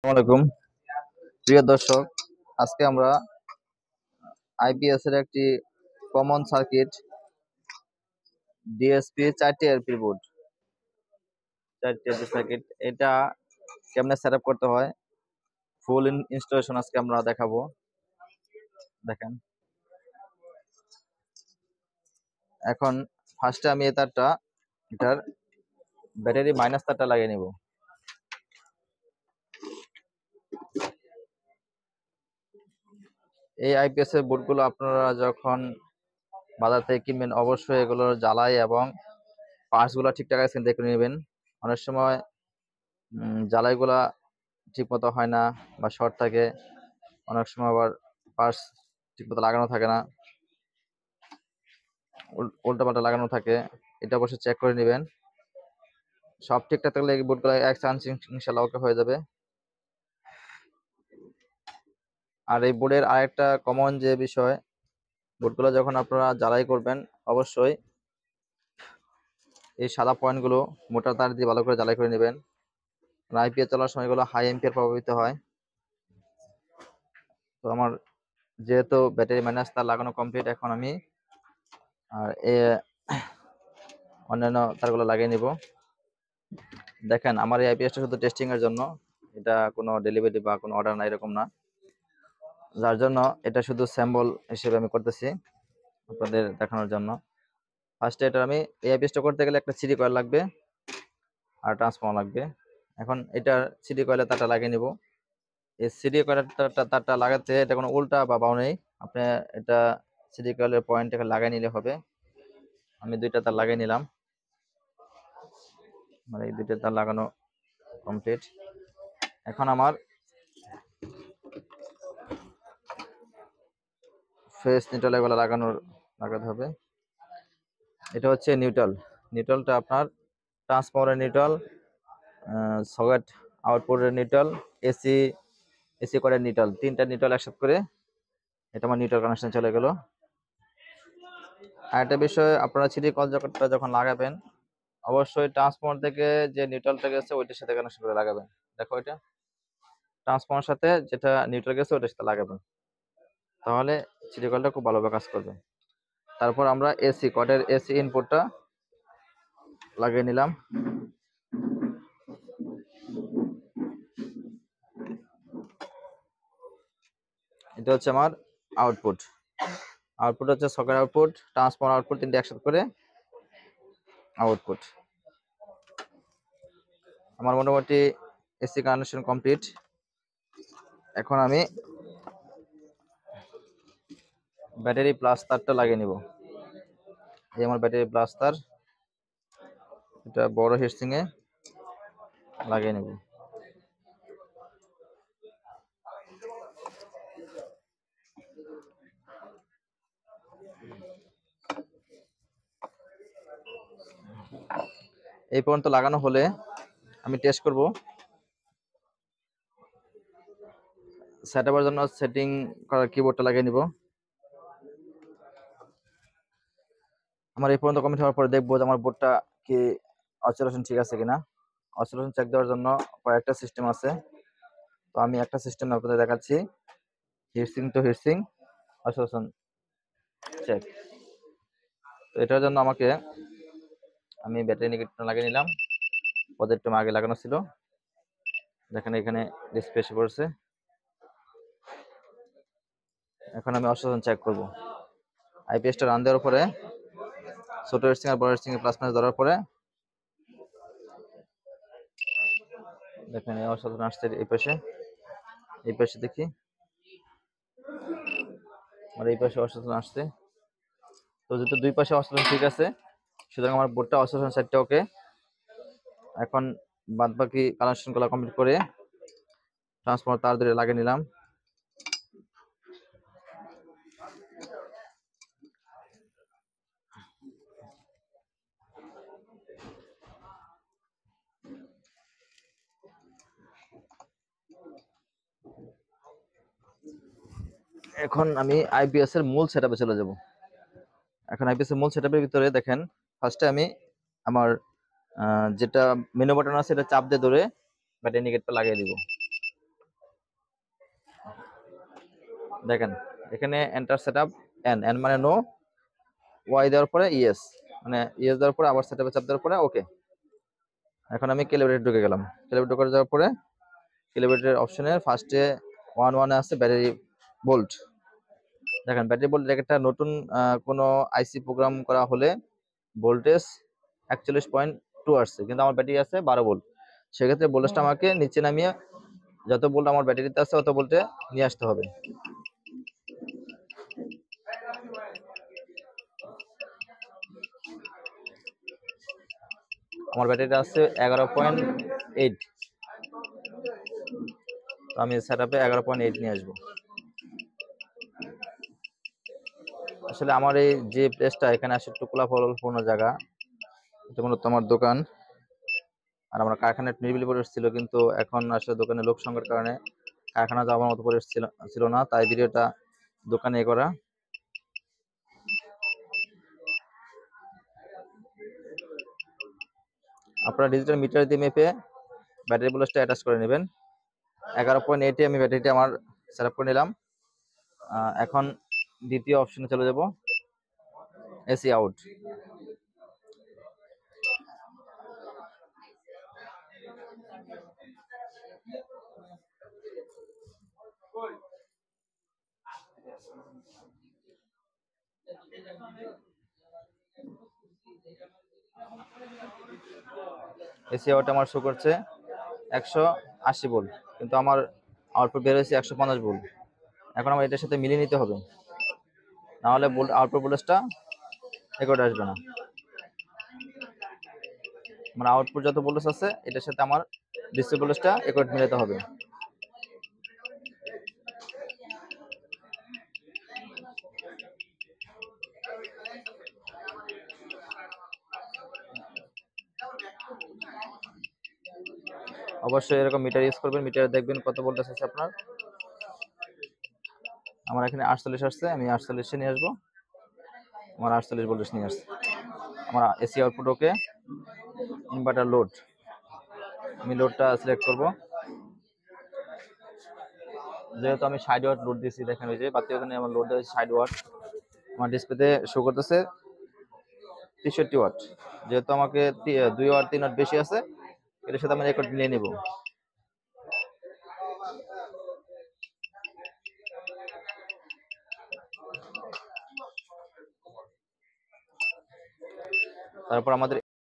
আসসালামু আলাইকুম প্রিয় দর্শক। আজকে আমরা আইপিএস এর একটি কমন সার্কিট ডিএসপি 4টি এলপি বোর্ড 4টি এলপি সার্কিট এটা কেমনে সেটআপ করতে হয় ফুল ইনস্টলেশন আজকে আমরা দেখাবো। দেখেন, এখন ফার্স্টে আমি এটার ব্যাটারি মাইনাস তারটা লাগিয়ে নিব। এই আইপিএস এর বোর্ডগুলো আপনারা যখন বাজার থেকে কিনবেন অবশ্যই এগুলোর জ্বালাই এবং পার্টসগুলো ঠিকঠাক আছে দেখে নেবেন। অনেক সময় জ্বালাইগুলা ঠিক মতো হয় না বা শর্ট থাকে, অনেক সময় আবার পার্টস ঠিক মতো লাগানো থাকে না, উল্টাপাল্টা লাগানো থাকে। এটা অবশ্যই চেক করে নেবেন। সব ঠিকঠাক থাকলে এই বোর্ডগুলো এক চান্স ইনশাল্লাহ ওকে হয়ে যাবে। আর এই বোর্ডের আরেকটা কমন যে বিষয়, বোর্ডগুলো যখন আপনারা জ্বালাই করবেন অবশ্যই এই সাদা পয়েন্টগুলো মোটা তার দিয়ে ভালো করে জ্বালাই করে নেবেন। আইপিএস চালানোর সময় এগুলো হাই এম্পিয়ার প্রভাবিত হয়। তো আমার যেহেতু ব্যাটারি মাইনাস তার লাগানো কমপ্লিট, এখন আমি আর অন্যান্য তারগুলো লাগিয়ে নিব। দেখেন, আমার এই আইপিএসটা শুধু টেস্টিং এর জন্য, এটা কোনো ডেলিভারি বা কোনো অর্ডার না, এরকম না। যার জন্য এটা শুধু স্যাম্পল হিসেবে আমি করতেছি আপনাদের দেখানোর জন্য। ফার্স্টে এটা আমি এই আইপিএসটা করতে গেলে একটা সিডি কয়েল লাগবে আর ট্রান্সফর্মার লাগবে। এখন এটার সিডি কয়েলে তারটা লাগিয়ে নিব। এই সিডি কয়েলের তারটা লাগাতে এটা কোনো উল্টা বা বাউ নেই, আপনি এটা সিডি কয়েলের পয়েন্টটাকে লাগিয়ে নিলে হবে। আমি দুইটা তার লাগিয়ে নিলাম, মানে এই দুইটা তার লাগানো কমপ্লিট। এখন আমার ফেস নিউট্রাল এগুলো লাগাতে হবে। এটা হচ্ছে নিউট্রালটা আপনার ট্রান্সফরমারের নিউট্রাল, সকেট আউটপুটের নিউট্রাল, এসি কয়েলের নিউট্রাল, তিনটা নিউট্রাল একসাথে করে এটা আমার নিউট্রাল কানেকশন চলে গেল। আর একটা বিষয়, আপনারা সিডি কয়েলটা যখন লাগাবেন অবশ্যই ট্রান্সফরমার থেকে যে নিউট্রালটা গেছে ওইটার সাথে কানেকশন করে লাগাবেন। দেখো, এটা ট্রান্সফরমার সাথে যেটা নিউট্রাল গেছে ওইটার সাথে লাগাবেন, তাহলে সিডি কয়েলটা খুব ভালোভাবে কাজ করবে। তারপর আমরা কটের এসি ইনপুটটা লাগিয়ে নিলাম। এটা হচ্ছে আমার আউটপুট হচ্ছে সকেট আউটপুট, ট্রান্সফরমার আউটপুট, তিনটে একসাথে করে আউটপুট। আমার মোটামুটি এসি কানেকশন কমপ্লিট। এখন আমি ব্যাটারি প্লাস তারটা লাগিয়ে নিব। এই আমার ব্যাটারি প্লাস তার, এটা বড় হিটসিং এ লাগিয়ে নেব। এই পর্যন্ত লাগানো হলে আমি টেস্ট করব। সেটআপের জন্য সেটিং করার কিবোর্ডটা লাগিয়ে নিব। আমার এই পর্যন্ত কমপ্লিট হওয়ার পরে দেখবো যে আমার বোর্ডটা কি অসিলেশন ঠিক আছে কিনা। অসিলেশন চেক দেওয়ার জন্য কয়েকটা সিস্টেম আছে, তো আমি একটা সিস্টেম আপনাদের দেখাচ্ছি। Heat sink to heat sink oscillation check. তো এটার জন্য আমি ব্যাটারি নেগেটিভ লাগিয়ে নিলাম। পজিটিভ আগে লাগানো ছিল, দেখেন এখানে ডিসপ্লে এসে পড়ছে। এখন আমি অসিলেশন চেক করব। আইপিএসটা রান দেওয়ার পরে ছোট হিটসিং আর বড় হিটসিং এর প্লাস মাইনাস ধরার পরে দেখেন এই অসিলেশন আসছে। এই পাশে দেখি আর এই পাশে অসিলেশন আসছে। তো যেহেতু দুই পাশে অসিলেশন ঠিক আছে, সুতরাং আমার বোর্ডটা অসিলেশন সাইডটা ওকে। এখন বাদ বাকি কানেকশন গুলো কমপ্লিট করে ট্রান্সফরমার তার ধরে লাগিয়ে নিলাম। এখন আমি আইপিএস এর মূল সেটআপে চলে যাব। এখন আইপিএস এর মূল সেটআপের ভিতরে দেখেন, ফার্স্টে আমি আমার যেটা মেনু বাটন আছে এটা চাপ দিয়ে ধরে ব্যাটারি নেগেটিভটা লাগিয়ে দিব। দেখেন এখানে এন্টার সেটআপ এন, এন মানে নো, ওয়াই দেওয়ার পরে ইয়েস, মানে ইয়েস দেওয়ার পরে আবার সেটআপে চাপ দেওয়ার পরে ওকে। এখন আমি ক্যালিব্রেটর ঢুকে গেলাম। ক্যালিব্রেটর করে যাওয়ার পরে ক্যালিব্রেটর অপশনে ফার্স্টে 1 আছে ব্যাটারি ভোল্ট। দেখেন ব্যাটারি ভোল্ট একটা নতুন কোনো আইসি প্রোগ্রাম করা হলে ভোল্টেজ 41.2 আসছে, কিন্তু আমার ব্যাটারি আছে 12 ভোল্ট। সেক্ষেত্রে ভোল্টেজটা আমাকে নিচে নামিয়ে যত ভোল্ট আমার ব্যাটারিতে আছে অত ভোল্টে নিয়ে আসতে হবে। আমার ব্যাটারিটা আছে 11.8, তো আমি সেটআপে 11.8 নিয়ে আসবো। আসলে আমার এই যে প্লেসটা এখানে আসলে একটু কোলাহলপূর্ণ জায়গা, এটা মূলত আমার দোকান আর আমার কারখানার নিরিবিলি পরিবেশ ছিল, কিন্তু এখন আসলে দোকানে লোক সংখ্যার কারণে কারখানা যাওয়ার মতো পরিবেশ ছিল না, তাই ভিডিওটা দোকানে করা। আপনারা ডিজিটাল মিটার দিয়ে মেপে ব্যাটারি ভোল্টেজটা অ্যাটাচ করে নেবেন। 11.8 আমি ব্যাটারিটা আমার সেটআপ করে নিলাম। এখন দ্বিতীয় অপশনে চলে যাব, এসি আউট। এসি আউট আমার শো করছে 180 ভোল্ট, কিন্তু আমার আউটপুট বের হয়েছে 150 ভোল্ট। এখন আমার এটার সাথে মিলিয়ে নিতে হবে, নাহলে আউটপুট ভোল্টেজটা রেকর্ড আসবে না। আমার আউটপুট যত ভোল্টেজ আছে এটার সাথে আমার ডিসপ্লে ভোল্টেজটা রেকর্ড মিলাতে হবে। অবশ্যই এরকম মিটার ইউজ করবেন, মিটারে দেখবেন কত ভোল্টেজ আছে আপনার। আমার এখানে 48 আসছে, আমি 48 নিয়ে আসবো। আমার 48 ভোল্টেজ নিয়ে আসছে। আমার এসি আউটপুট ওকে। ইনভার্টার লোড, আমি লোডটা সিলেক্ট করব। যেহেতু আমি 60 ওয়াট লোড দিয়েছি, দেখেন ওই যে বাতি ওখানে আমার লোড দেওয়া 60 ওয়াট, আমার ডিসপ্লেতে শো করতেছে 63 ওয়াট। যেহেতু আমাকে 2 ওয়াট 3 ওয়াট বেশি আছে, এটার সাথে আমি রেকর্ড নিয়ে নিব। তারপর আমাদের